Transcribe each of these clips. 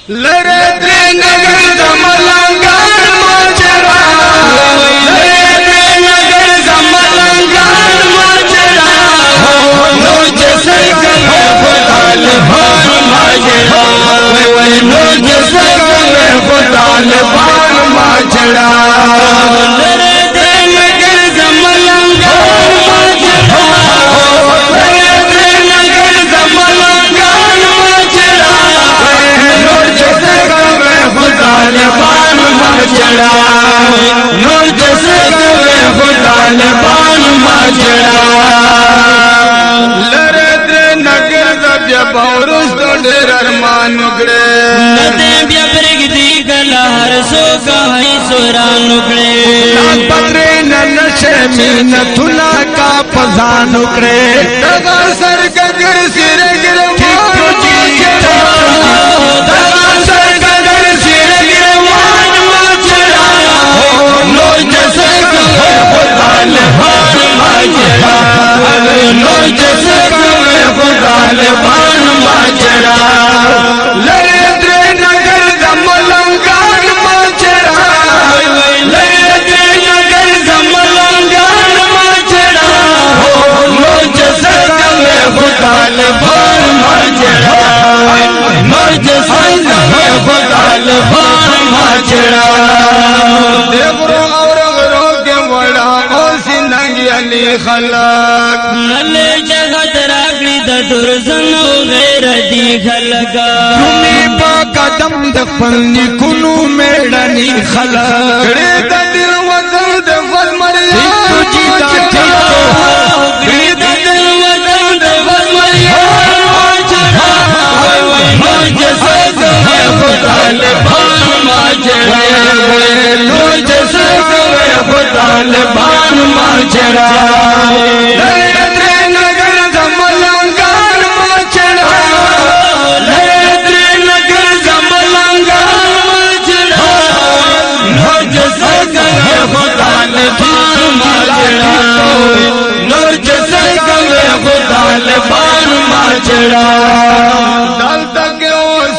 लरे दे नगर जमलंगान माचरा लरे दे नगर जमलंगान माचरा नूर जैसे गले खुदाल भान माचरा नूर जैसे गले खुदाल भान माचरा लरे दे नगर जमलंगान माचरा लरे दे नगर जमलंगान माचरा नूर जैसे गले खुदाल भान माचरा नूर जैसे गले खुदाल भान माचरा लरे दे नगर जब औरस तो ढेर अरमान उगड़े नदे ब्यबरगदी गला हर सो गाई सोरा नुकड़े पत्रे नशे में नथुला का पजान उकड़े दगा सर गगर सिर गिर दगा सर गगर सिर गिरवान माचरा नूर जैसे गले खुदाल भान माचरा नूर जैसे गले खुदाल भान माचरा लरे दे नगर जमलंगान माचरा लरे दे नगर जमलंगान माचरा नूर जैसे गले खुदाल भान माचरा नूर जैसे गले खुदाल भान माचरा देवरो और गरो के बड़ा ओ सिंदगी अली खलक नले जगत रागड़ी द दुर्जन गैर दी खलगा तुम्ही पा कदम दफनी कुनु मेड़नी खलक रे दिल वतन दफल मरिया तुझी दा रे दिल वतन दफल मरिया नूर जैसे गले खुदाल भान माचरा नूर जैसे गले खुदाल भान माचरा लरे दे नगर जमलंगान माचरा लरे दे नगर जमलंगान माचरा नूर जैसे गले खुदाल भान माचरा नूर जैसे गले खुदाल भान माचरा दल तक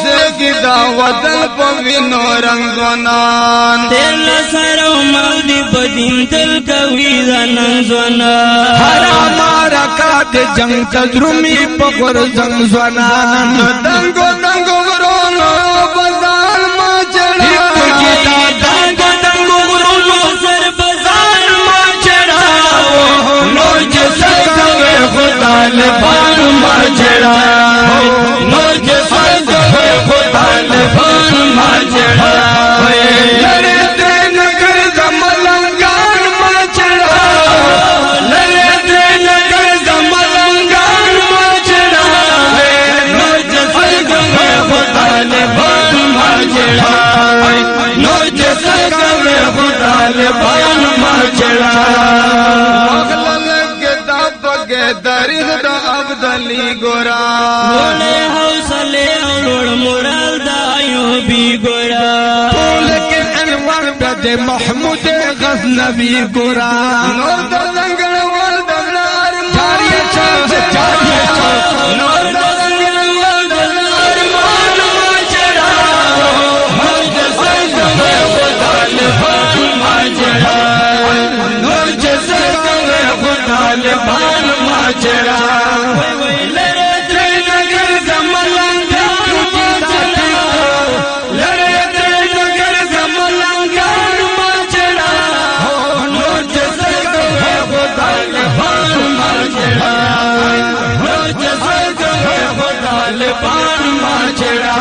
से गिदा वतन पविनो रंगोनान तेल सरो मौदी बदिन दिल कवी जनन जोना हरा मारा काट जंग तद्रुमी पगर जंग जनान दंगो दंगो रोनो बजान माचरा दंगो दंगो रोनो सर बजान माचरा नूर जैसे गले खुदाल भान माचरा नूर जैसे गले खुदाल भान माचरा लरे दे नगर जमलंगान माचरा लरे दे नगर जमलंगान माचरा नूर जैसे गले खुदाल भान माचरा नूर जैसे गले खुदाल भान माचरा दरिद अब्दली गोरा बोले हौसले और मुराल दायो भी गोरा फूल के अनवर बदे महमूद गजनबी गोरा नूर दंगल वाल दलार जारिया चांद जारिया नूर दंगल वाल दलार मान माचरा नूर जैसे गले खुदाल भान माचरा नूर जैसे गले खुदाल भान माचरा लरे दे नगर जमलंगान माचरा लरे दे नगर जमलंगान माचरा नूर जैसे गले खुदाल भान माचरा नूर जैसे गले खुदाल भान माचरा